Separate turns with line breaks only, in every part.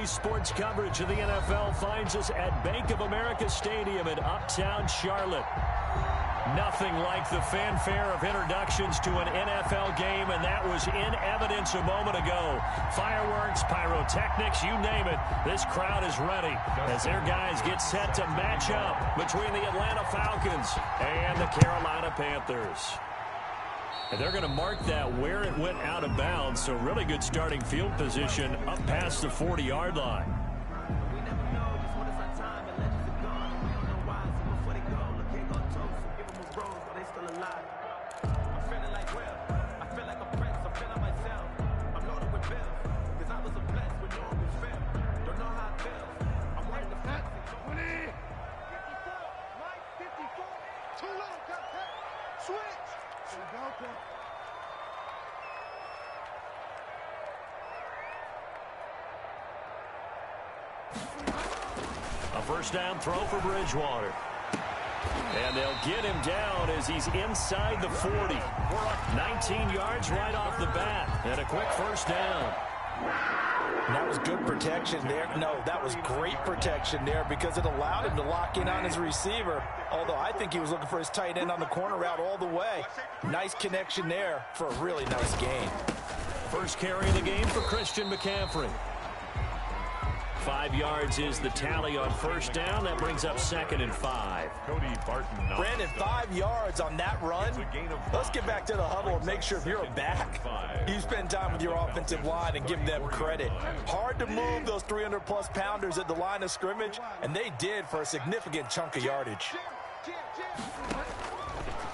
Today's sports coverage of the NFL finds us at Bank of America Stadium in Uptown Charlotte. Nothing like the fanfare of introductions to an NFL game, and that was in evidence a moment ago. Fireworks, pyrotechnics, you name it. This crowd is ready as their guys get set to match up between the Atlanta Falcons and the Carolina Panthers. And they're going to mark that where it went out of bounds, so really good starting field position up past the 40-yard line. A first down throw for Bridgewater. And they'll get him down as he's inside the 40. 19 yards right off the bat. And a quick first down.
And that was good protection there. No, that was great protection there because it allowed him to lock in on his receiver. Although I think he was looking for his tight end on the corner route all the way. Nice connection there for a really nice gain.
First carry of the game for Christian McCaffrey. 5 yards is the tally on first down. That brings up 2nd and 5.
Brandon, 5 yards on that run. Let's get back to the huddle and make sure if you're a back, you spend time with your offensive line and give them credit. Hard to move those 300-plus pounders at the line of scrimmage, and they did for a significant chunk of yardage.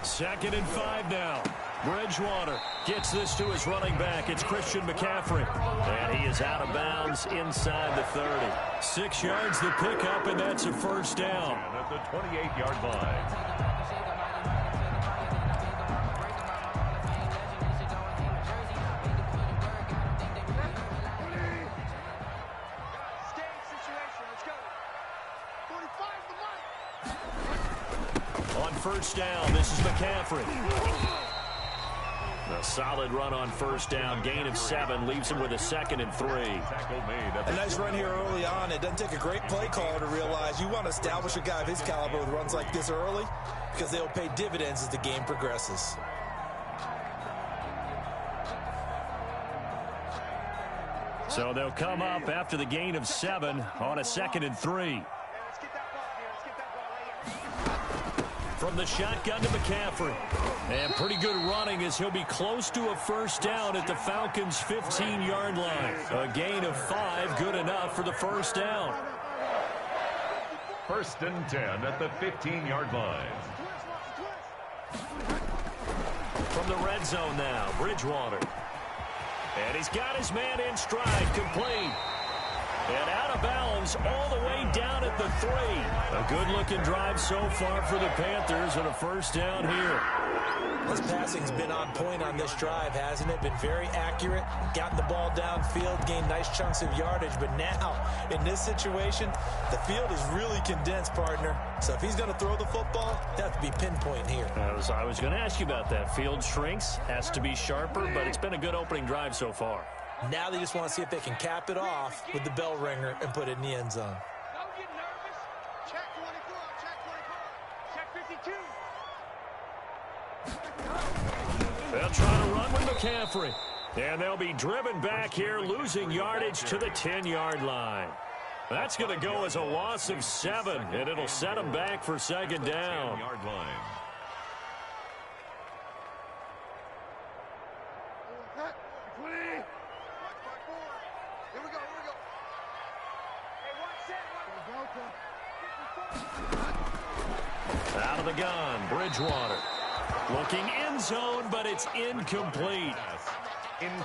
2nd
and 5 now. Bridgewater gets this to his running back. It's Christian McCaffrey. And he is out of bounds inside the 30. 6 yards the pickup, and that's a first down.
At the 28-yard line.
On first down, this is McCaffrey. A solid run on first down. Gain of 7 leaves him with a 2nd and 3.
A nice run here early on. It doesn't take a great play caller to realize you want to establish a guy of his caliber with runs like this early because they'll pay dividends as the game progresses.
So they'll come up after the gain of 7 on a 2nd and 3. From the shotgun to McCaffrey. And pretty good running as he'll be close to a first down at the Falcons' 15-yard line. A gain of 5, good enough for the first down.
1st and 10 at the 15-yard line.
From the red zone now, Bridgewater. And he's got his man in stride, complete. And out of bounds all the way down at the 3. A good-looking drive so far for the Panthers and a first down here.
This passing's been on point on this drive, hasn't it? Been very accurate, gotten the ball downfield, gained nice chunks of yardage. But now, in this situation, the field is really condensed, partner. So if he's going to throw the football, that have to be pinpoint here.
I was going to ask you about that. Field shrinks, has to be sharper, but it's been a good opening drive so far.
Now they just want to see if they can cap it off with the bell ringer and put it in the end zone.
Don't get nervous. Check 24, check 52.
They'll try to run with McCaffrey. And they'll be driven back here, losing yardage to the 10-yard line. That's going to go as a loss of 7, and it'll set them back for 2nd down. Out of the gun, Bridgewater. Looking end zone, but it's incomplete.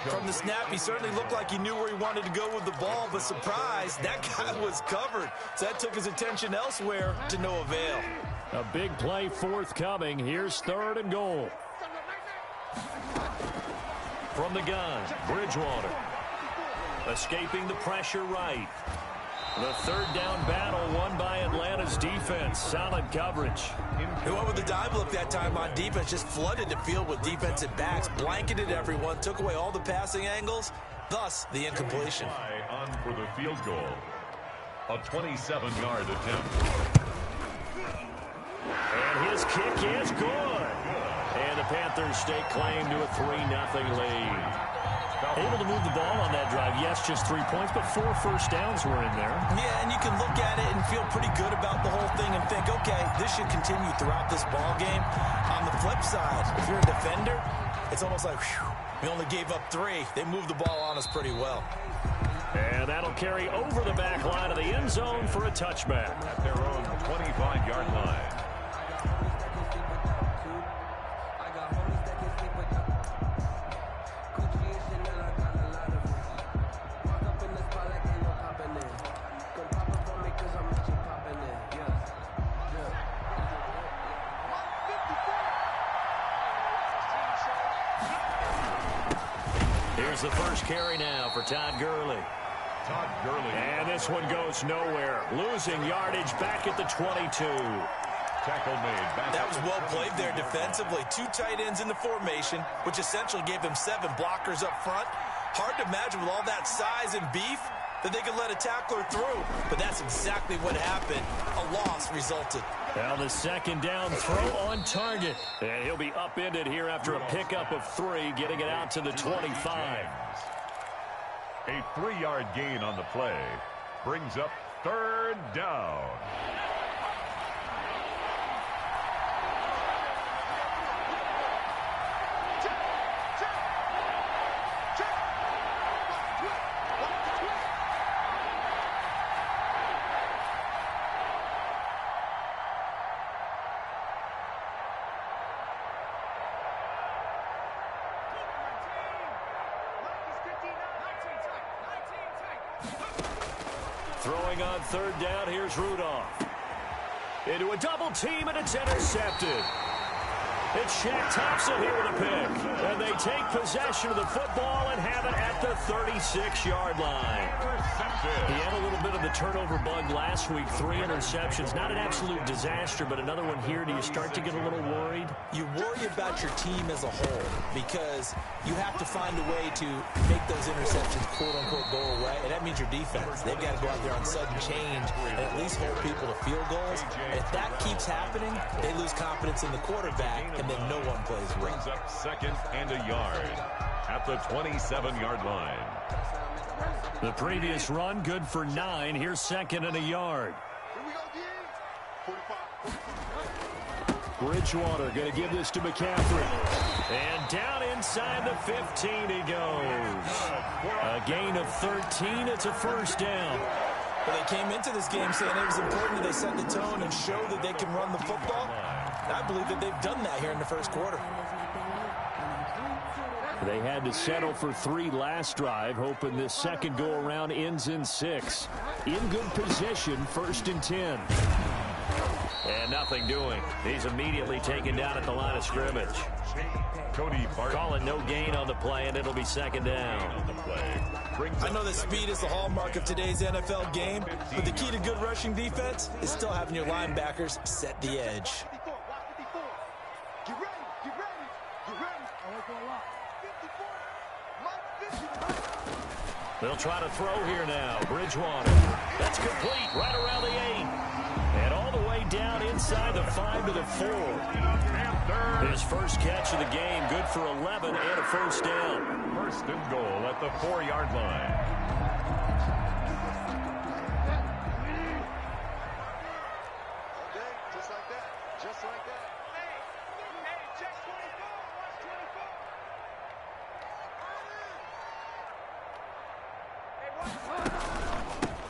From the snap, he certainly looked like he knew where he wanted to go with the ball, but surprise, that guy was covered. So that took his attention elsewhere to no avail.
A big play forthcoming. Here's 3rd and goal. From the gun, Bridgewater. Escaping the pressure right. The 3rd down battle won by Atlanta's defense. Solid coverage.
They went with the dive look that time on defense, just flooded the field with defensive backs, blanketed everyone, took away all the passing angles, thus the incompletion.
On for the field goal. A 27-yard attempt.
And his kick is good. And the Panthers stake claim to a 3-0 lead. Able to move the ball on that drive. Yes, just 3 points, but 4 first downs were in there.
Yeah, and you can look at it and feel pretty good about the whole thing and think, okay, this should continue throughout this ball game. On the flip side, if you're a defender, it's almost like, whew, we only gave up 3. They moved the ball on us pretty well.
And that'll carry over the back line of the end zone for a touchback.
At their own 25-yard line.
Here's the first carry now for Todd Gurley.
Todd Gurley.
And this one goes nowhere. Losing yardage back at the 22.
Tackle made.
That was well played there defensively. 2 tight ends in the formation, which essentially gave them 7 blockers up front. Hard to imagine with all that size and beef that they could let a tackler through. But that's exactly what happened. A loss resulted.
Well, the second down throw on target. And he'll be upended here after a pickup of 3, getting it out to the 25.
A 3-yard gain on the play brings up 3rd down.
Throwing on 3rd down, here's Rudolph. Into a double team, and it's intercepted. It's Shaq Thompson here with a pick. And they take possession of the football and have it at the 36-yard line. He had a little bit of the turnover bug last week. 3 interceptions. Not an absolute disaster, but another one here. Do you start to get a little worried?
You worry about your team as a whole because you have to find a way to make those interceptions, quote-unquote, go away. And that means your defense. They've got to go out there on sudden change and at least hold people to field goals. And if that keeps happening, they lose confidence in the quarterback, and then no one plays well.
Brings up 2nd and a yard at the 27-yard line.
The previous run, good for 9. Here's 2nd and a yard. Bridgewater going to give this to McCaffrey. And down inside the 15 he goes. A gain of 13. It's a first down.
Well, they came into this game saying it was important that they set the tone and show that they can run the football. I believe that they've done that here in the first quarter.
They had to settle for 3 last drive, hoping this second go-around ends in 6. In good position, 1st and 10. And nothing doing. He's immediately taken down at the line of scrimmage.
Cody Barton.
Calling no gain on the play, and it'll be 2nd down.
On the play.
I know that speed is the hallmark of today's NFL game, but the key to good rushing defense is still having your linebackers set the edge.
Get ready, get ready, get ready. I like that a lot. 54.
They'll try to throw here now. Bridgewater. That's complete right around the 8. And all the way down inside the 5 to the 4. His first catch of the game, good for 11 and a first down.
1st and goal at the 4-yard line.
Okay, just like that, just like that. Hey, check 24, watch 24.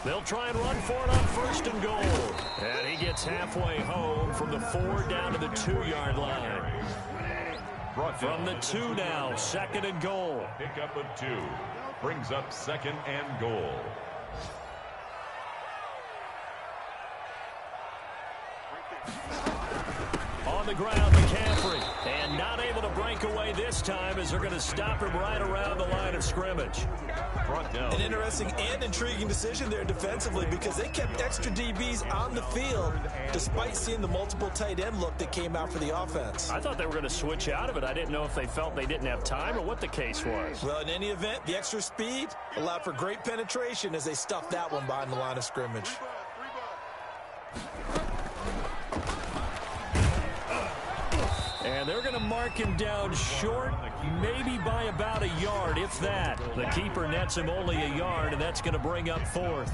They'll try and run for it on 1st and goal. And he gets halfway home from the 4 down to the 2-yard line. From the 2 now, 2nd and goal.
Pickup of 2 brings up 2nd and goal.
On on the ground, McCaffrey. And not able to break away this time as they're going to stop him right around the line of scrimmage.
An interesting and intriguing decision there defensively because they kept extra DBs on the field despite seeing the multiple tight end look that came out for the offense.
I thought they were going to switch out of it. I didn't know if they felt they didn't have time or what the case was.
Well, in any event, the extra speed allowed for great penetration as they stuffed that one behind the line of scrimmage.
And they're going to mark him down short, maybe by about a yard, if that. The keeper nets him only a yard, and that's going to bring up fourth.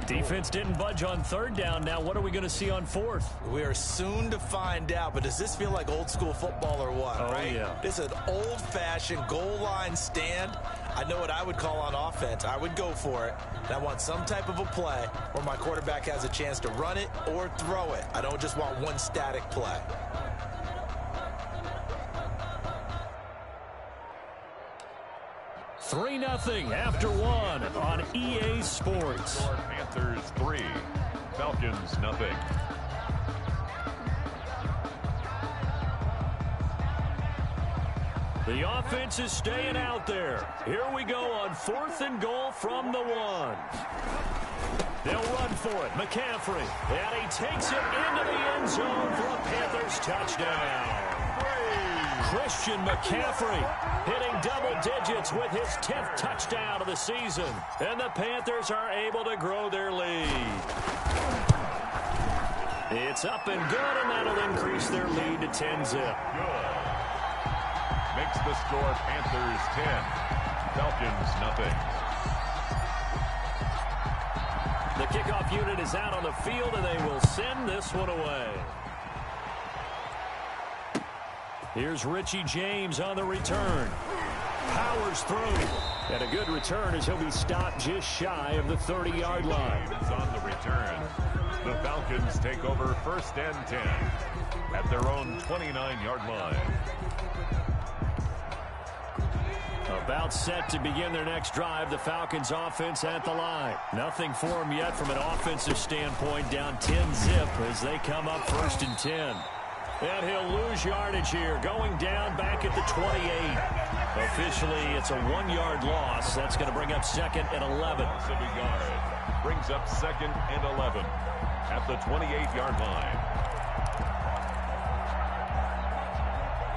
Defense didn't budge on third down. Now what are we going to see on fourth?
We are soon to find out, but does this feel like old school football or what?
Oh,
right?
Yeah.
This is an old-fashioned goal line stand. I know what I would call on offense. I would go for it. And I want some type of a play where my quarterback has a chance to run it or throw it. I don't just want one static play.
3-0 after one on EA Sports.
Panthers 3, Falcons nothing.
The offense is staying out there. Here we go on 4th and goal from the 1. They'll run for it. McCaffrey. And he takes it into the end zone for a Panthers touchdown. Christian McCaffrey hitting double digits with his 10th touchdown of the season. And the Panthers are able to grow their lead. It's up and good, and that'll increase their lead to 10-zip.
Makes the score Panthers 10, Falcons nothing.
The kickoff unit is out on the field, and they will send this one away. Here's Richie James on the return. Powers through. And a good return as he'll be stopped just shy of the 30-yard line.
On the return, the Falcons take over 1st and 10 at their own 29-yard line.
About set to begin their next drive, the Falcons offense at the line. Nothing for them yet from an offensive standpoint, down 10-zip as they come up 1st and 10. And he'll lose yardage here, going down back at the 28. Officially, it's a 1-yard loss. That's going to bring up 2nd and 11.
Brings up 2nd and 11 at the 28-yard line.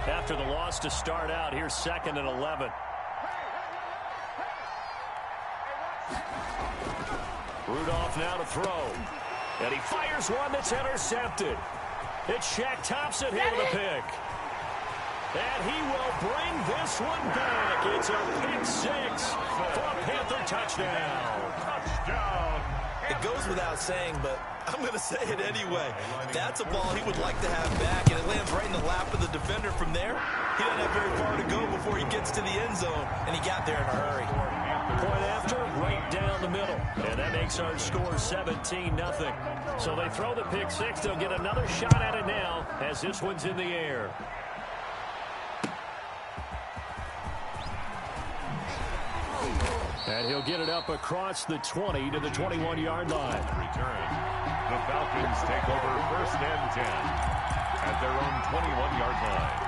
After the loss to start out, here's 2nd and 11. Rudolph now to throw. And he fires one that's intercepted. It's Shaq Thompson here with a pick. And he will bring this one back. It's a pick 6 for a Panther touchdown.
Touchdown.
It goes without saying, but I'm going to say it anyway. That's a ball he would like to have back, and it lands right in the lap of the defender from there. He doesn't have very far to go before he gets to the end zone, and he got there in a hurry.
Point after, right down the middle. And that makes our score 17-0. So they throw the pick 6. They'll get another shot at it now as this one's in the air. And he'll get it up across the 20 to the 21-yard line.
Return. The Falcons take over 1st and 10 at their own 21-yard line.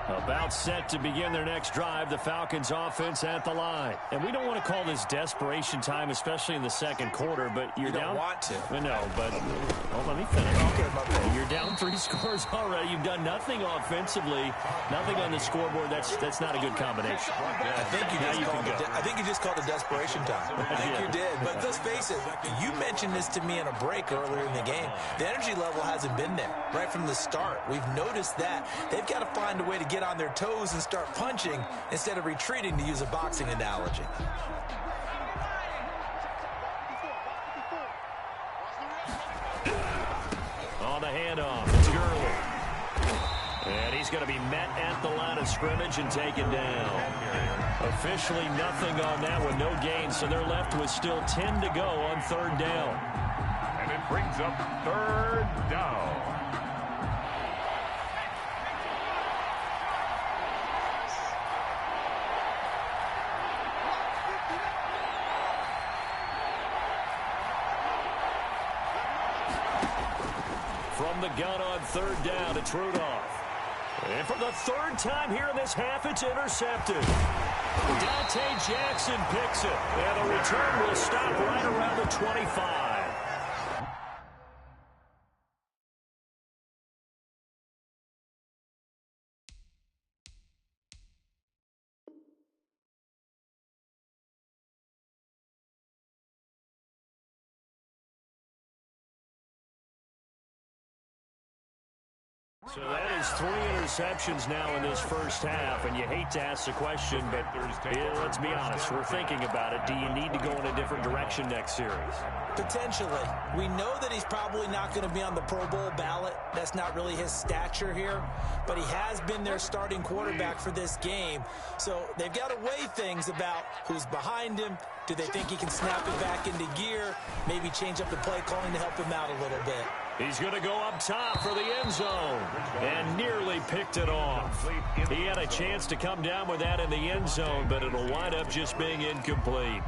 About set to begin their next drive, the Falcons offense at the line. And we don't want to call this desperation time, especially in the second quarter, but you're down.
You don't want to.
No, but let me finish. Okay, you're down 3 scores already. You've done nothing offensively, nothing on the scoreboard. That's not a good combination.
I think you just called it desperation time. I think you did. But let's face it, you mentioned this to me in a break earlier in the game. The energy level hasn't been there right from the start. We've noticed that. They've got to find a way to get on their toes and start punching instead of retreating, to use a boxing analogy.
On the handoff, it's Gurley. And he's going to be met at the line of scrimmage and taken down. Officially nothing on that one, no gain, so they're left with still 10 to go on 3rd down.
And it brings up 3rd down.
From the gun on third down, it's Rudolph. And for the third time here in this half, it's intercepted. Dante Jackson picks it. And the return will stop right around the 25. So that is 3 interceptions now in this first half, and you hate to ask the question, but let's be honest, we're thinking about it. Do you need to go in a different direction next series?
Potentially. We know that he's probably not going to be on the Pro Bowl ballot. That's not really his stature here, but he has been their starting quarterback for this game. So they've got to weigh things about who's behind him. Do they think he can snap it back into gear? Maybe change up the play calling to help him out a little bit.
He's going to go up top for the end zone and nearly picked it off. He had a chance to come down with that in the end zone, but it'll wind up just being incomplete.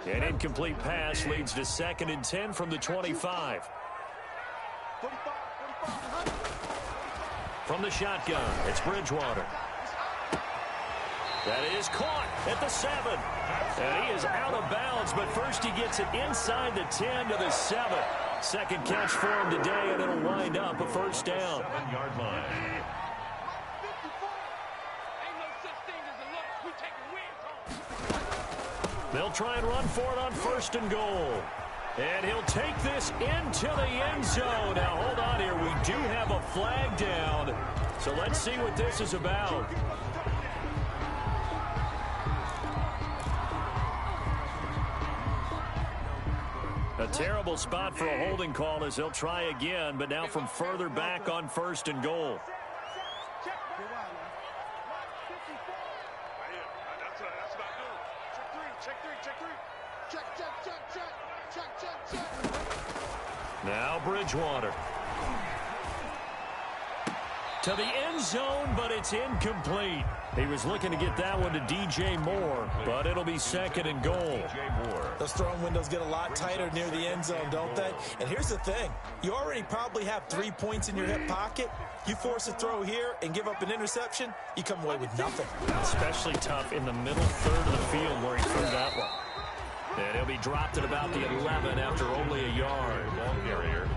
An incomplete pass leads to 2nd and 10 from the 25. From the shotgun, it's Bridgewater. That is caught at the 7. And he is out of bounds, but first he gets it inside the 10 to the 7. Second catch for him today, and it'll wind up a first down.
7-yard line.
They'll try and run for it on 1st and goal. And he'll take this into the end zone. Now, hold on here. We do have a flag down. So let's see what this is about. A terrible spot for a holding call as they'll try again, but now from further back on 1st and goal. Now Bridgewater. To the end zone, but it's incomplete. He was looking to get that one to DJ Moore, but it'll be 2nd and goal.
Those throwing windows get a lot tighter near the end zone, don't they? And here's the thing. You already probably have 3 points in your hip pocket. You force a throw here and give up an interception, you come away with nothing.
Especially tough in the middle third of the field where he threw that one. And he'll be dropped at about the 11 after only a yard. Ball carrier.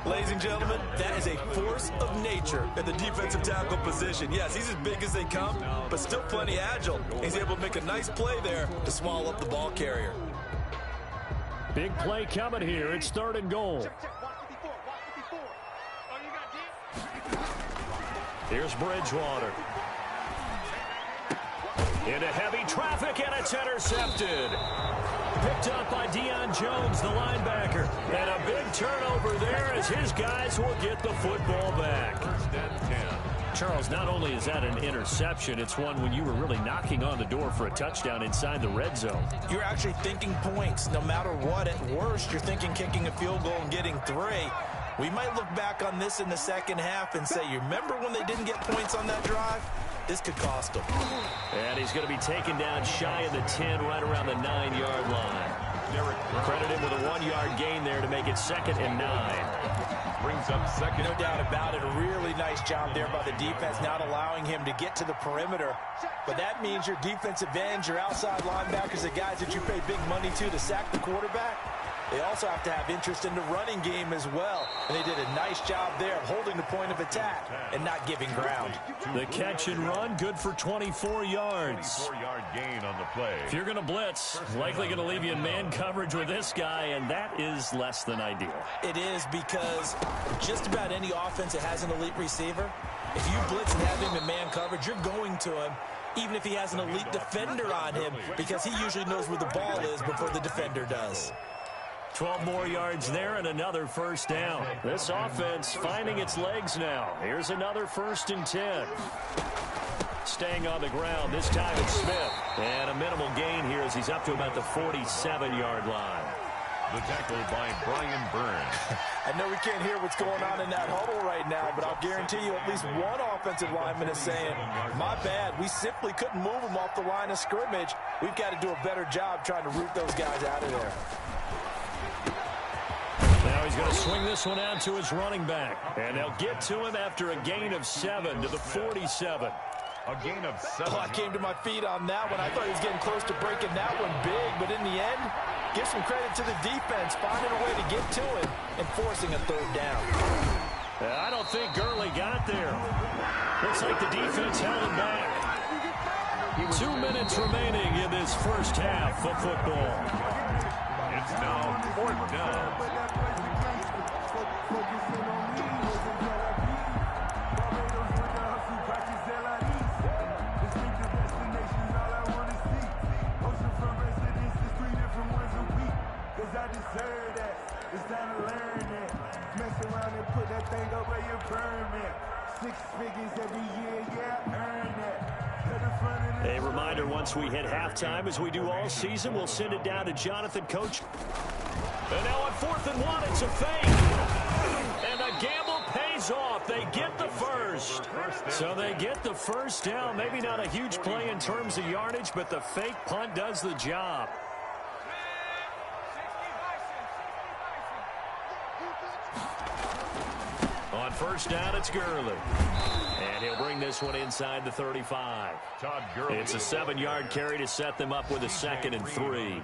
Ladies and gentlemen, that is a force of nature in the defensive tackle position. Yes, he's as big as they come, but still plenty agile. He's able to make a nice play there to swallow up the ball carrier.
Big play coming here. It's 3rd and goal. Here's Bridgewater. Into heavy traffic, and it's intercepted. Picked up by Deion Jones, the linebacker. And a big turnover there as his guys will get the football back. Charles, not only is that an interception, it's one when you were really knocking on the door for a touchdown inside the red zone.
You're actually thinking points. No matter what, at worst, you're thinking kicking a field goal and getting 3. We might look back on this in the second half and say, you remember when they didn't get points on that drive? This could cost him.
And he's going to be taken down shy of the 10, right around the 9-yard line. Credit him with a 1-yard gain there to make it 2nd and 9.
Brings up 2nd.
No doubt about it. A really nice job there by the defense, not allowing him to get to the perimeter. But that means your defensive ends, your outside linebackers, the guys that you pay big money to sack the quarterback, they also have to have interest in the running game as well. And they did a nice job there of holding the point of attack and not giving ground.
The catch and run, good for 24 yards.
24-yard gain on the play.
If you're going to blitz, likely going to leave you in man coverage with this guy, and that is less than ideal.
It is, because just about any offense that has an elite receiver, if you blitz and have him in man coverage, you're going to him, even if he has an elite defender on him, because he usually knows where the ball is before the defender does.
12 more yards there and another first down. This offense finding its legs now. Here's another 1st and 10. Staying on the ground, this time it's Smith. And a minimal gain here as he's up to about the 47-yard line.
The tackle by Brian Burns.
I know we can't hear what's going on in that huddle right now, but I'll guarantee you at least one offensive lineman is saying, my bad, we simply couldn't move them off the line of scrimmage. We've got to do a better job trying to root those guys out of there.
He's going to swing this one out to his running back. And they'll get to him after a gain of 7 to the 47.
A gain of 7.
Oh, I came to my feet on that one. I thought he was getting close to breaking that one big, but in the end, give some credit to the defense, finding a way to get to it and forcing a third down.
I don't think Gurley got there. Looks like the defense held him back. 2 minutes remaining in this first half of football.
It's now 4th down.
A reminder, once we hit halftime, as we do all season, we'll send it down to Jonathan, coach. And now on 4th and 1, it's a fake. And the gamble pays off. They get the first. So they get the first down. Maybe not a huge play in terms of yardage, but the fake punt does the job. On first down, it's Gurley. And he'll bring this one inside the 35.
Todd Gurley.
It's a 7-yard carry to set them up with a 2nd and 3.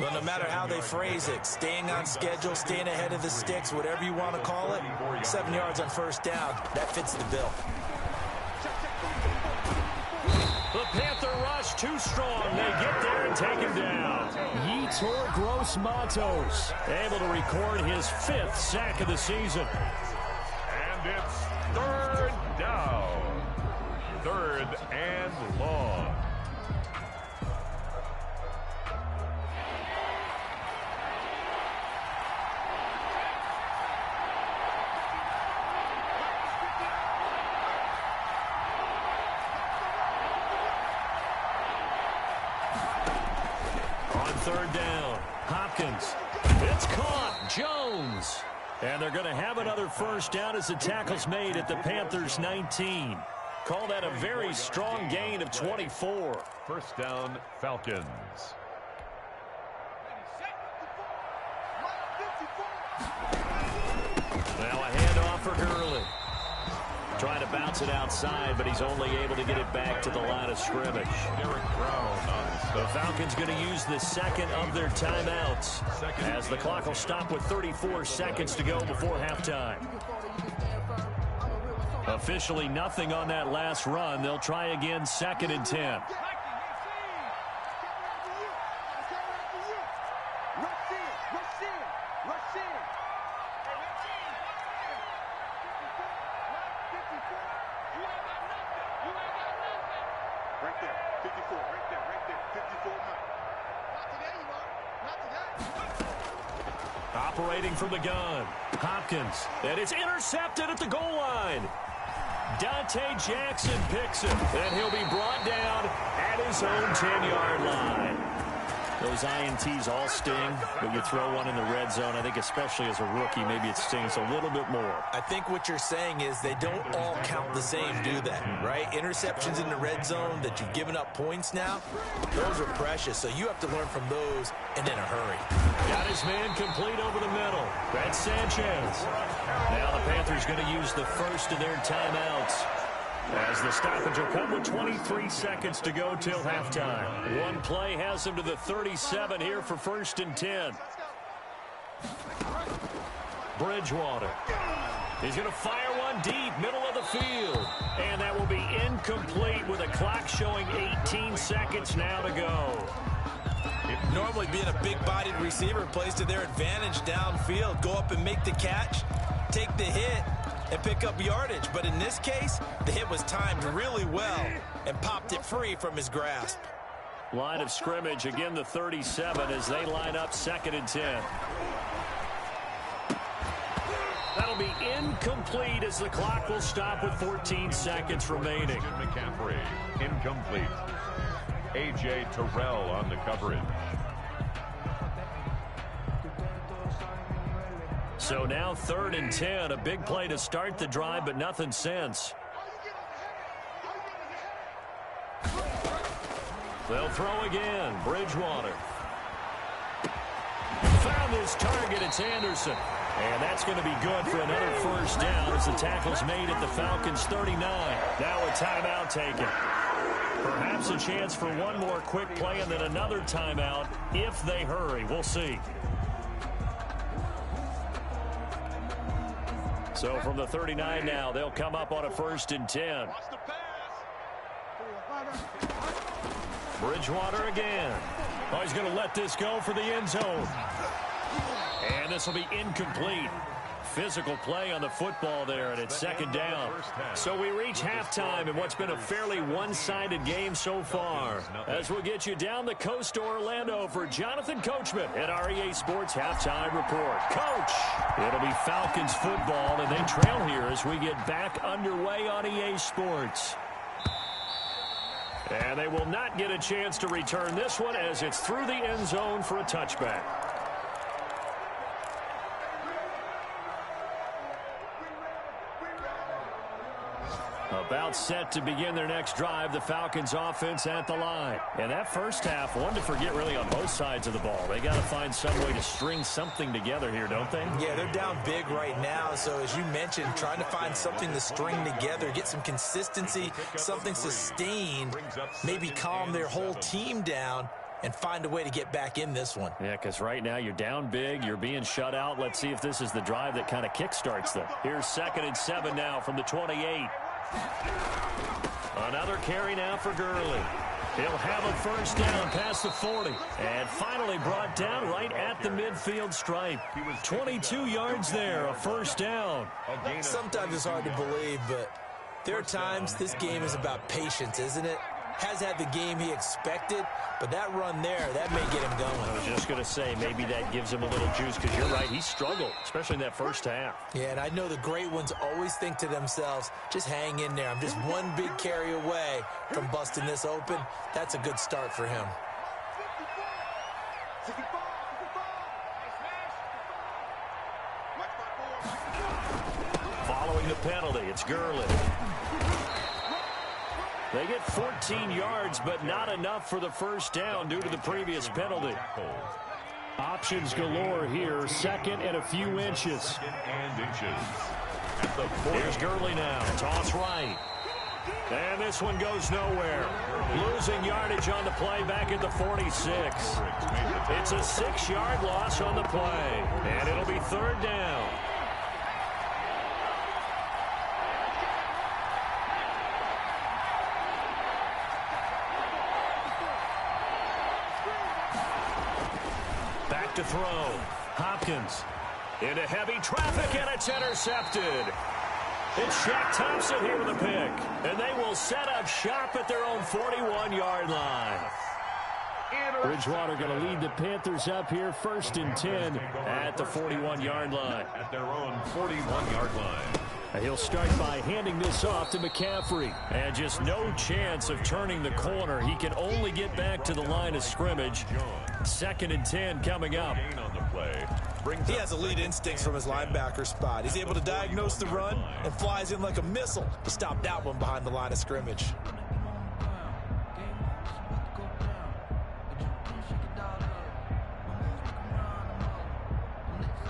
Well, no matter how they phrase it, staying on schedule, staying ahead of the sticks, whatever you want to call it, 7 yards on first down, that fits the bill.
The Panther rush too strong. They get there and take him down. Yetur Gross-Matos able to record his 5th sack of the season.
And it's 3rd down. 3rd and long.
On 3rd down, Hopkins. It's caught. Jones. And they're going to have another first down as the tackle's made at the Panthers' 19. Call that a very strong gain of 24.
First down, Falcons.
Now a handoff for Gurley. Trying to bounce it outside, but he's only able to get it back to the line of scrimmage. The Falcons going to use the 2nd of their timeouts as the clock will stop with 34 seconds to go before halftime. Officially nothing on that last run. They'll try again, 2nd and 10. Operating from the gun, Hopkins, and it's intercepted at the goal line. Dante Jackson picks it, and he'll be brought down at his own 10-yard line. Those INTs all sting, but you throw one in the red zone, I think especially as a rookie, maybe it stings a little bit more.
I think what you're saying is they don't all count the same, do they? Right? Interceptions in the red zone that you've given up points now, those are precious, so you have to learn from those and in a hurry.
Got his man complete over the middle. That's Sanchez. Now the Panthers going to use the first of their timeouts, as the stoppage will come with 23 seconds to go till halftime. One play has him to the 37 here for 1st and 10. Bridgewater. He's going to fire one deep, middle of the field. And that will be incomplete with a clock showing 18 seconds now to go.
Normally being a big-bodied receiver plays to their advantage downfield. Go up and make the catch, take the hit, and pick up yardage. But in this case, the hit was timed really well and popped it free from his grasp.
Line of scrimmage, again the 37 as they line up 2nd and 10. That'll be incomplete as the clock will stop with 14 seconds remaining.
McCaffrey, incomplete. A.J. Terrell on the coverage.
So now 3rd and 10, a big play to start the drive, but nothing since. They'll throw again. Bridgewater. Found on this target. It's Anderson. And that's going to be good for another first down as the tackle's made at the Falcons' 39. Now a timeout taken. Perhaps a chance for one more quick play and then another timeout if they hurry. We'll see. So from the 39 now, they'll come up on a 1st and 10. Bridgewater again. Oh, he's going to let this go for the end zone. And this will be incomplete. Physical play on the football there, and it's 2nd down. So we reach halftime in what's been a fairly one-sided game so far. As we'll get you down the coast to Orlando for Jonathan Coachman at our EA Sports Halftime Report. Coach, it'll be Falcons football, and they trail here as we get back underway on EA Sports. And they will not get a chance to return this one as it's through the end zone for a touchback. About set to begin their next drive, the Falcons offense at the line. And that first half, one to forget really on both sides of the ball. They got to find some way to string something together here, don't they?
Yeah, they're down big right now. So as you mentioned, trying to find something to string together, get some consistency, something sustained, maybe calm their whole team down and find a way to get back in this one.
Yeah, because right now you're down big, you're being shut out. Let's see if this is the drive that kind of kickstarts them. Here's 2nd and 7 now from the 28. Another carry now for Gurley. He'll have a first down past the 40. And finally brought down right at the midfield stripe. 22 yards there, a first down.
Sometimes it's hard to believe, but there are times this game is about patience, isn't it? Has had the game he expected, but that run there, that may get him going.
I was just going to say, maybe that gives him a little juice, because you're right, he struggled, especially in that first half.
Yeah, and I know the great ones always think to themselves, just hang in there. I'm just one big carry away from busting this open. That's a good start for him.
Following the penalty, it's Gurley. They get 14 yards, but not enough for the first down due to the previous penalty. Options galore here, 2nd and a few inches. Here's Gurley now, toss right. And this one goes nowhere. Losing yardage on the play back at the 46. It's a 6-yard loss on the play, and it'll be 3rd down. To throw. Hopkins into heavy traffic, and it's intercepted. It's Shaq Thompson here with a pick, and they will set up shop at their own 41-yard line. Bridgewater going to lead the Panthers up here, 1st and 10 at the 41-yard line.
At their own 41-yard line.
He'll start by handing this off to McCaffrey. And just no chance of turning the corner. He can only get back to the line of scrimmage. 2nd and 10 coming up.
He has elite instincts from his linebacker spot. He's able to diagnose the run and flies in like a missile to stop that one behind the line of scrimmage.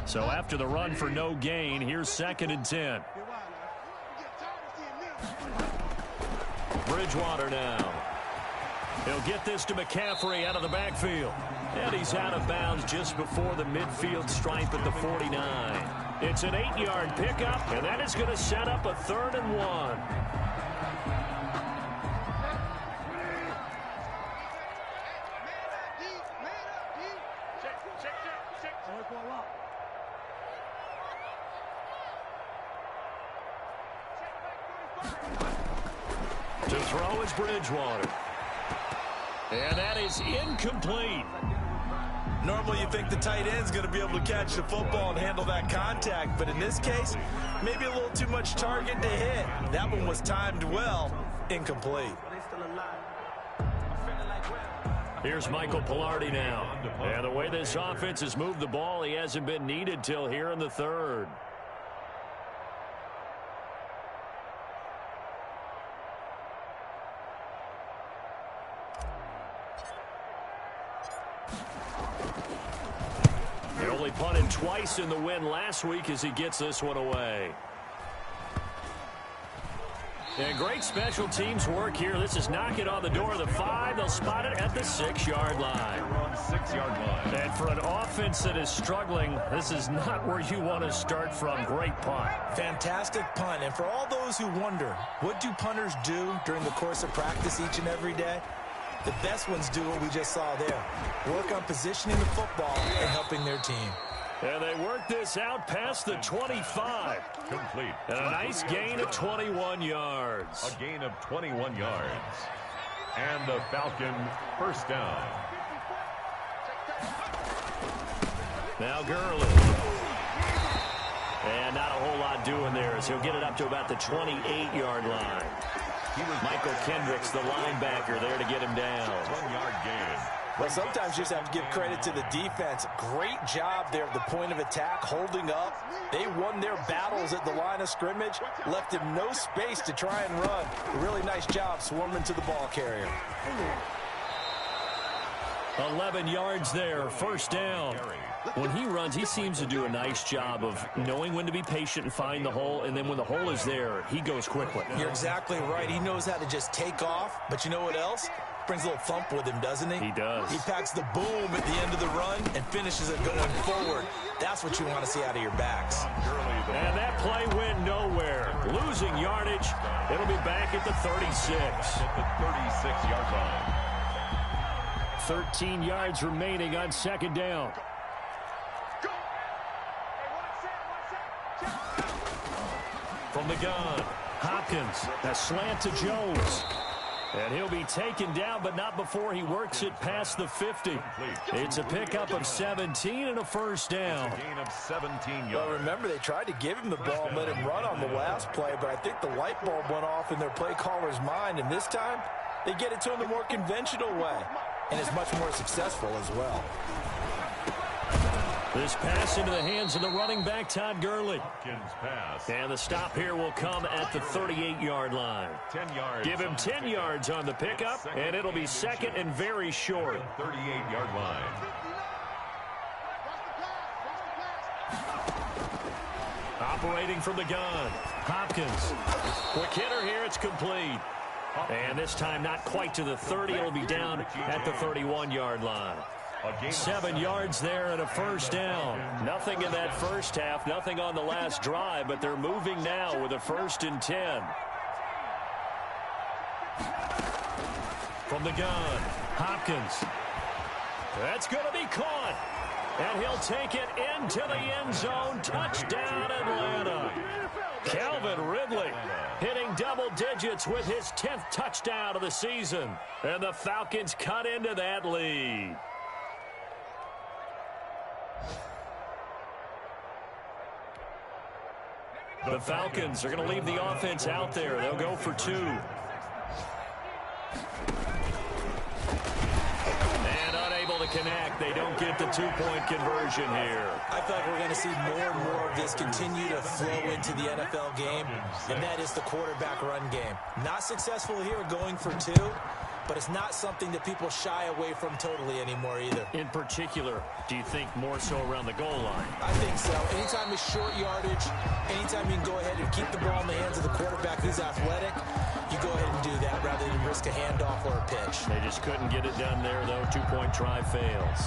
So after the run for no gain, here's 2nd and 10. Bridgewater now. He'll get this to McCaffrey out of the backfield. And he's out of bounds just before the midfield stripe at the 49. It's an 8-yard pickup, and that is going to set up a 3rd and 1. To throw is Bridgewater. And that is incomplete.
Normally you think the tight end's going to be able to catch the football and handle that contact, but in this case, maybe a little too much target to hit. That one was timed well, incomplete.
Here's Michael Pilardi now. And the way this offense has moved the ball, he hasn't been needed till here in the 3rd. He only punted twice in the win last week as he gets this one away. And great special teams work here. This is knocking on the door of the 5. They'll spot it at the 6-yard line.
We're on 6-yard line.
And for an offense that is struggling, this is not where you want to start from. Great punt.
Fantastic punt. And for all those who wonder, what do punters do during the course of practice each and every day? The best ones do what we just saw there. Work on positioning the football and helping their team.
And they work this out past the 25.
Complete.
And a nice gain of 21 yards.
A gain of 21 yards. And the Falcon first down.
Now Gurley. And not a whole lot doing there as he'll get it up to about the 28-yard line. Michael Kendricks, the linebacker, there to get him down.
1-yard gain.
Well, sometimes you just have to give credit to the defense. Great job there at the point of attack, holding up. They won their battles at the line of scrimmage, left him no space to try and run. A really nice job swarming to the ball carrier.
11 yards there, first down. When he runs, he seems to do a nice job of knowing when to be patient and find the hole, and then when the hole is there, he goes quickly.
You're exactly right. He knows how to just take off, but you know what else? Brings a little thump with him, doesn't he?
He does.
He packs the boom at the end of the run and finishes it going forward. That's what you want to see out of your backs.
And that play went nowhere. Losing yardage. It'll be back at the 36.
At the 36-yard line.
13 yards remaining on second down. From the gun, Hopkins, a slant to Jones. And he'll be taken down, but not before he works it past the 50. It's a pickup of 17 and a first down.
A gain of 17 yards.
Well, remember, they tried to give him the ball and let him run on the last play, but I think the light bulb went off in their play caller's mind, and this time they get it to him the more conventional way, and it's much more successful as well.
This pass into the hands of the running back, Todd Gurley.
Hopkins pass.
And the stop here will come at the 38-yard line.
10 yards.
Give him 10 yards on the pickup, and it'll be second and very short.
38-yard line.
Operating from the gun, Hopkins. Quick hitter here, it's complete. And this time not quite to the 30. It'll be down at the 31-yard line. 7 yards there and a first down. Nothing in that first half, nothing on the last drive, but they're moving now with a 1st and 10. From the gun, Hopkins. That's going to be caught. And he'll take it into the end zone. Touchdown, Atlanta. Calvin Ridley hitting double digits with his 10th touchdown of the season. And the Falcons cut into that lead. The Falcons are going to leave the offense out there. They'll go for 2. And unable to connect. They don't get the 2-point conversion here.
I feel like we're going to see more and more of this continue to flow into the NFL game, and that is the quarterback run game. Not successful here going for 2, but it's not something that people shy away from totally anymore either.
In particular, do you think more so around the goal line?
I think so. Anytime it's short yardage, anytime you can go ahead and keep the ball in the hands of the quarterback who's athletic, you go ahead and do that rather than risk a handoff or a pitch.
They just couldn't get it done there, though. 2-point try fails.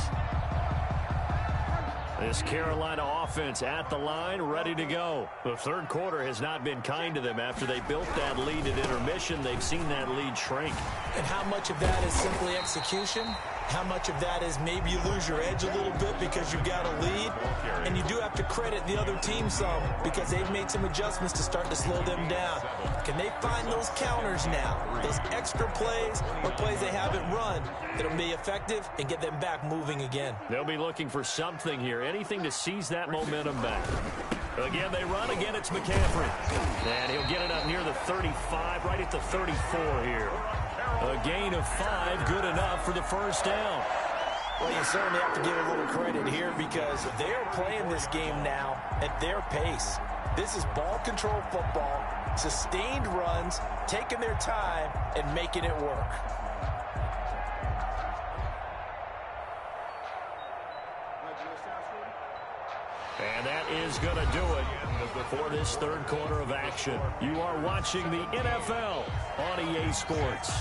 This Carolina offense at the line, ready to go. The third quarter has not been kind to them. After they built that lead at intermission, they've seen that lead shrink.
And how much of that is simply execution? How much of that is maybe you lose your edge a little bit because you've got a lead? And you do have to credit the other team some because they've made some adjustments to start to slow them down. Can they find those counters now? Those extra plays or plays they haven't run that'll be effective and get them back moving again?
They'll be looking for something here, anything to seize that momentum back. Again, they run. Again, it's McCaffrey. And he'll get it up near the 35, right at the 34 here. A gain of 5, good enough for the first down.
Well, you certainly have to give a little credit here because they're playing this game now at their pace. This is ball control football, sustained runs, taking their time, and making it work.
And that is going to do it for this third quarter of action. You are watching the NFL on EA Sports.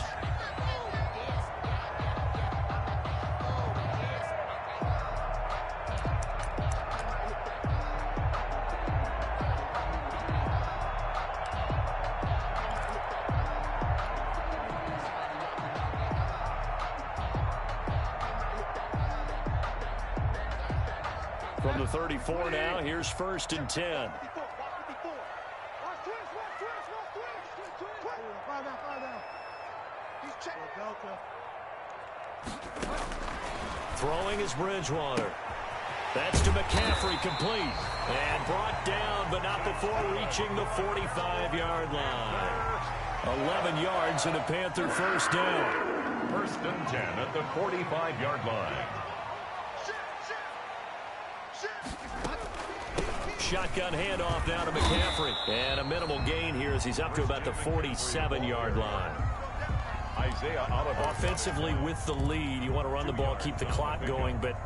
From the 34 now, here's 1st and 10. Throwing is Bridgewater. That's to McCaffrey, complete. And brought down, but not before reaching the 45-yard line. 11 yards and a Panther first down.
1st and 10 at the 45-yard line.
Shotgun handoff down to McCaffrey. And a minimal gain here as he's up to about the 47-yard line.
Isaiah out of
offensively with the lead. You want to run the ball, keep the clock going, but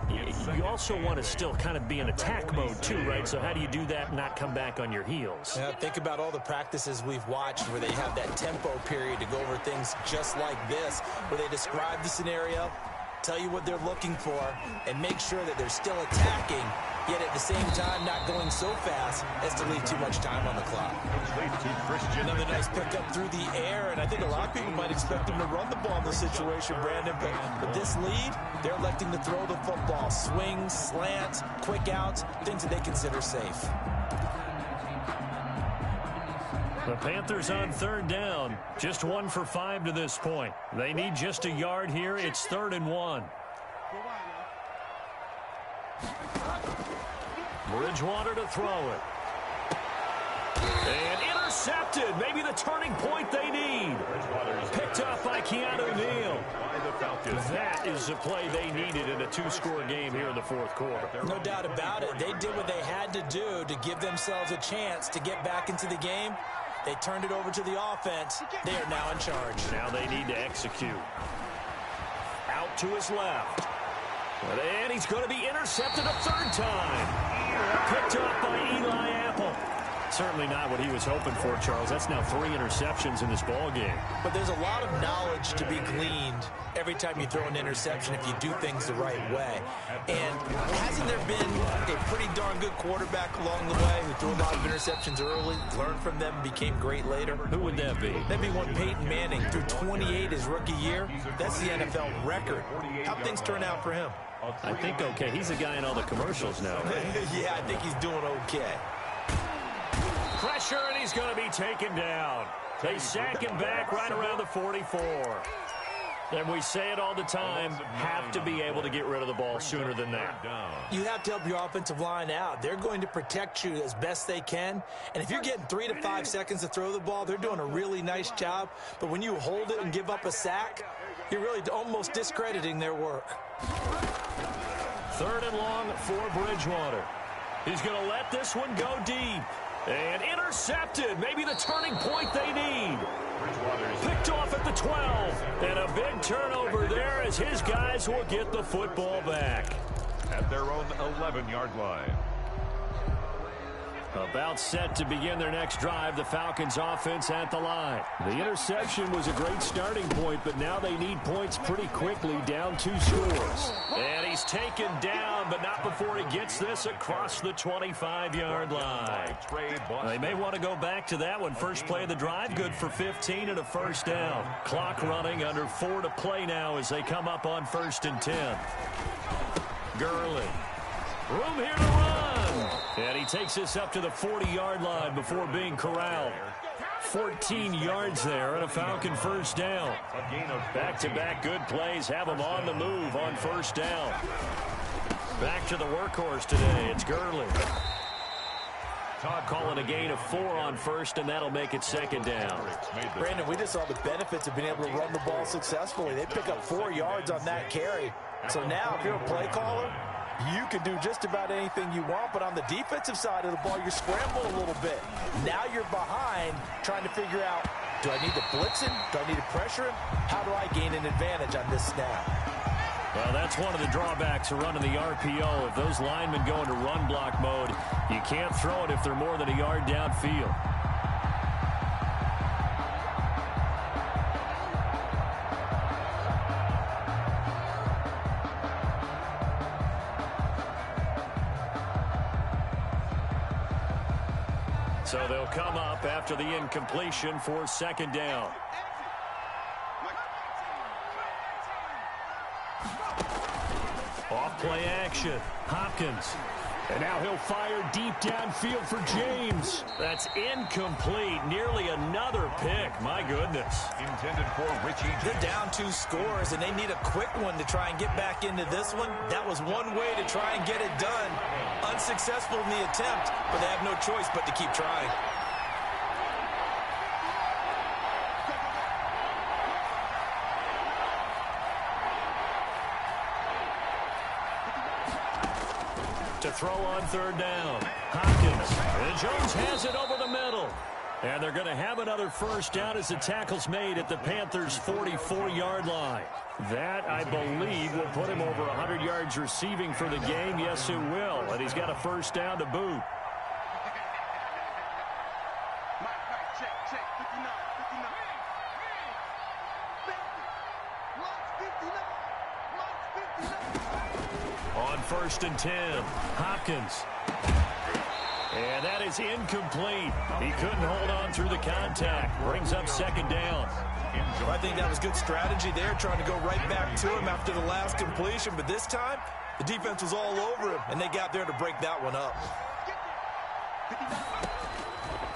you also want to still kind of be in attack mode too, right? So how do you do that and not come back on your heels?
Yeah, think about all the practices we've watched where they have that tempo period to go over things just like this, where they describe the scenario, tell you what they're looking for, and make sure that they're still attacking, yet at the same time not going so fast as to leave too much time on the clock. Another nice pickup through the air, and I think a lot of people might expect them to run the ball in this situation, Brandon, but with this lead, they're electing to throw the football. Swings, slants, quick outs, things that they consider safe.
The Panthers on 3rd down. Just 1 for 5 to this point. They need just a yard here. It's 3rd and 1. Bridgewater to throw it. And intercepted. Maybe the turning point they need. Picked up by Keanu Neal. That is the play they needed in a 2-score game here in the 4th quarter.
No doubt about it. They did what they had to do to give themselves a chance to get back into the game. They turned it over to the offense. They are now in charge.
Now they need to execute. Out to his left. And he's going to be intercepted a 3rd time. Picked up by Eli Apple. Certainly not what he was hoping for, Charles. That's now 3 interceptions in this ball game.
But there's a lot of knowledge to be gleaned every time you throw an interception if you do things the right way. And hasn't there been a pretty darn good quarterback along the way who threw a lot of interceptions early, learned from them, and became great later?
Who would that be?
That'd be one Peyton Manning. Threw 28 his rookie year. That's the NFL record. How'd things turn out for him?
I think okay. He's a guy in all the commercials now, right?
Yeah, I think he's doing okay.
Pressure, and he's going to be taken down. They sack him back right around the 44. And we say it all the time, have to be able to get rid of the ball sooner than that.
You have to help your offensive line out. They're going to protect you as best they can. And if you're getting 3 to 5 seconds to throw the ball, they're doing a really nice job. But when you hold it and give up a sack, you're really almost discrediting their work.
3rd and long for Bridgewater. He's going to let this one go deep. And intercepted. Maybe the turning point they need. Picked off at the 12. And a big turnover there as his guys will get the football back.
At their own 11-yard line.
About set to begin their next drive, the Falcons offense at the line. The interception was a great starting point, but now they need points pretty quickly, down 2 scores. And he's taken down, but not before he gets this across the 25-yard line. They may want to go back to that one. First play of the drive, good for 15 and a first down. Clock running, under 4 to play now as they come up on 1st and 10. Gurley. Room here to run. And he takes this up to the 40-yard line before being corralled. 14 yards there and a Falcon first down. Back-to-back good plays have him on the move on first down. Back to the workhorse today. It's Gurley. Todd calling a gain of 4 on first, and that'll make it 2nd down.
Brandon, we just saw the benefits of being able to run the ball successfully. They pick up 4 yards on that carry. So now if you're a play caller, you can do just about anything you want, but on the defensive side of the ball, you're scrambling a little bit. Now you're behind trying to figure out, do I need to blitz him? Do I need to pressure him? How do I gain an advantage on this snap?
Well, that's one of the drawbacks of running the RPO. If those linemen go into run block mode, you can't throw it if they're more than a yard downfield. So they'll come up after the incompletion for second down. Off play action. Hopkins. And now he'll fire deep downfield for James. That's incomplete. Nearly another pick. My goodness.
Intended for Richie.
They're down 2 scores, and they need a quick one to try and get back into this one. That was one way to try and get it done. Unsuccessful in the attempt, but they have no choice but to keep trying.
To throw on third down. Hopkins. And Jones has it over the middle. And they're going to have another first down as the tackle's made at the Panthers' 44-yard line. That, I believe, will put him over 100 yards receiving for the game. Yes, it will. And he's got a first down to boot. On first and 10, Hopkins. And that is incomplete. He couldn't hold on through the contact. Brings up second down.
I think that was good strategy there, trying to go right back to him after the last completion. But this time, the defense was all over him, and they got there to break that one up.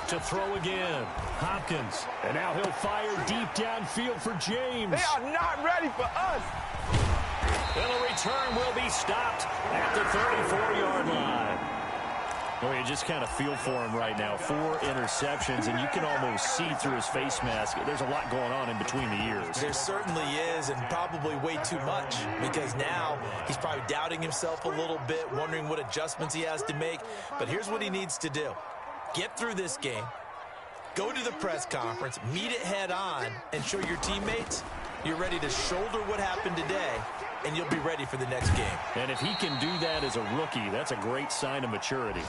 To throw again, Hopkins. And now he'll fire deep downfield for James.
They are not ready for us.
And the return will be stopped at the 34-yard line. Well, you just kind of feel for him right now. 4 interceptions, and you can almost see through his face mask. There's a lot going on in between the ears.
There certainly is, and probably way too much, because now he's probably doubting himself a little bit, wondering what adjustments he has to make. But here's what he needs to do. Get through this game, go to the press conference, meet it head on, and show your teammates you're ready to shoulder what happened today, and you'll be ready for the next game.
And if he can do that as a rookie, that's a great sign of maturity.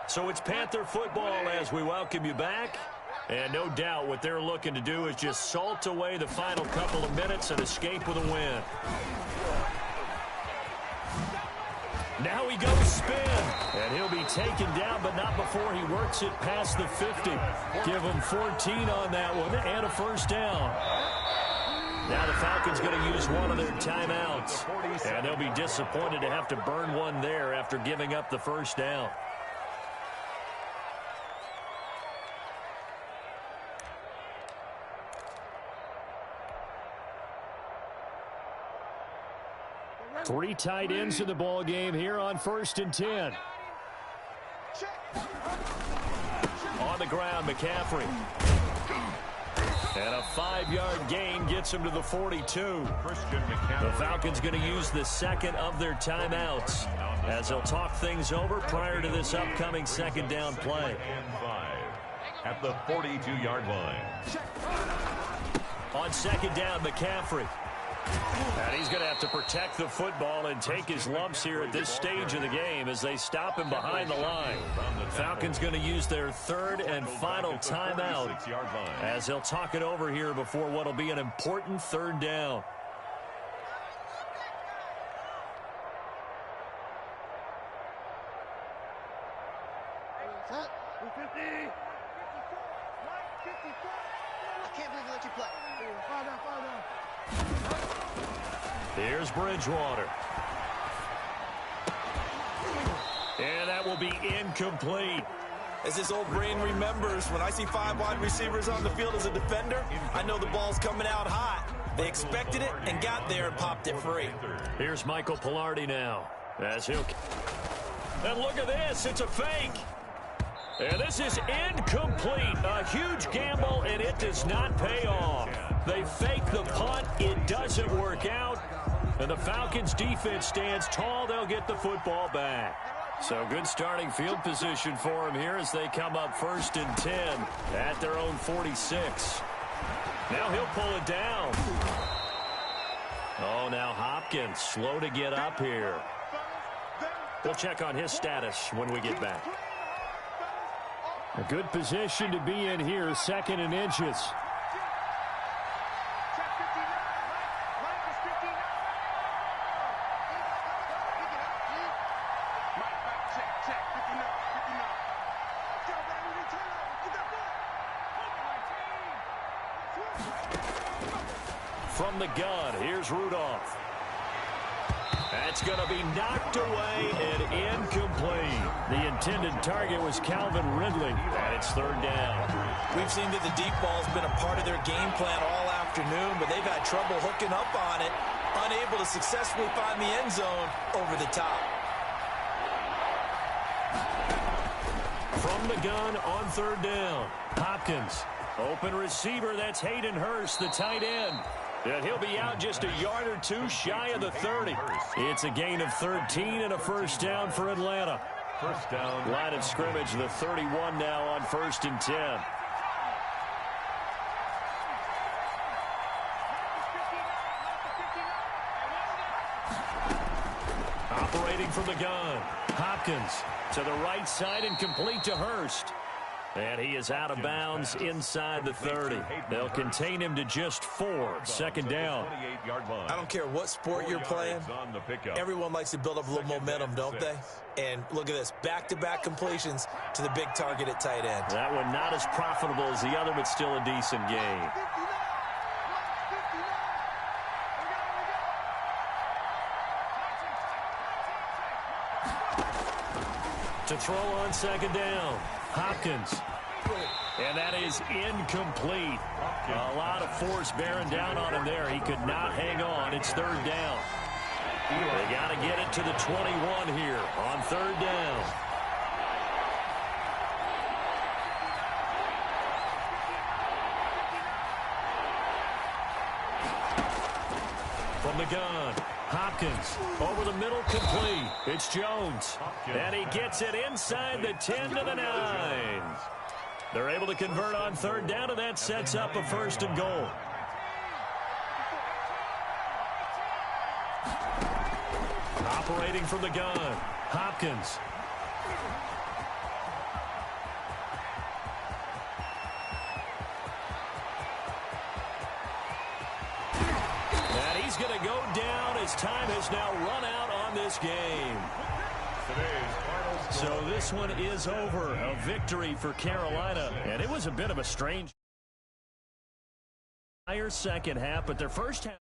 So it's Panther football as we welcome you back. And no doubt what they're looking to do is just salt away the final couple of minutes and escape with a win. Now he goes spin, and he'll be taken down, but not before he works it past the 50. Give him 14 on that one and a first down. Now the Falcons going to use one of their timeouts, and they'll be disappointed to have to burn one there after giving up the first down. Three tight ends in the ball game here on first and 10. On the ground, McCaffrey. And a 5-yard gain gets him to the 42. The Falcons going to use the second of their timeouts as they'll talk things over prior to this upcoming second down play.
At the 42-yard line.
On second down, McCaffrey. And he's going to have to protect the football and take his lumps here at this stage of the game as they stop him behind the line. Falcons going to use their third and final timeout as they'll talk it over here before what will be an important third down.
I can't believe they let you play.
Here's Bridgewater. And that will be incomplete.
As this old brain remembers, when I see 5 wide receivers on the field as a defender, I know the ball's coming out hot. They expected it and got there and popped it free.
Here's Michael Pilardi now. As he'll... And look at this. It's a fake. And this is incomplete. A huge gamble, and it does not pay off. They fake the punt. It doesn't work out. And the Falcons defense stands tall. They'll get the football back. So good starting field position for them here as they come up first and 10 at their own 46. Now he'll pull it down. Oh, now Hopkins slow to get up here. We'll check on his status when we get back. A good position to be in here, 2nd and inches. From the gun, here's Rudolph. That's going to be knocked away and incomplete. The intended target was Calvin Ridley, and it's 3rd down.
We've seen that the deep ball has been a part of their game plan all afternoon, but they've had trouble hooking up on it, unable to successfully find the end zone over the top.
From the gun on 3rd down, Hopkins. Open receiver, that's Hayden Hurst, the tight end. And he'll be out just a yard or two shy of the 30. It's a gain of 13 and a 1st down for Atlanta.
1st down.
Line of scrimmage, the 31 now on 1st and 10. Operating from the gun, Hopkins to the right side and complete to Hurst. And he is out of bounds inside the 30. They'll contain him to just 4. 2nd down.
I don't care what sport you're playing. Everyone likes to build up a little momentum, don't they? And look at this. Back-to-back completions to the big target at tight end.
That one not as profitable as the other, but still a decent game. To throw on 2nd down. Hopkins. And that is incomplete. A lot of force bearing down on him there. He could not hang on. It's 3rd down. They got to get it to the 21 here on 3rd down. From the gun, Hopkins over the middle, complete. It's Jones, and he gets it inside the 10 to the 9. They're able to convert on 3rd down, and that sets up a 1st and goal. Operating from the gun, Hopkins. And he's going to go down as time has now run out on this game. So this one is over. A victory for Carolina. And it was a bit of a strange 2nd half, but their 1st half.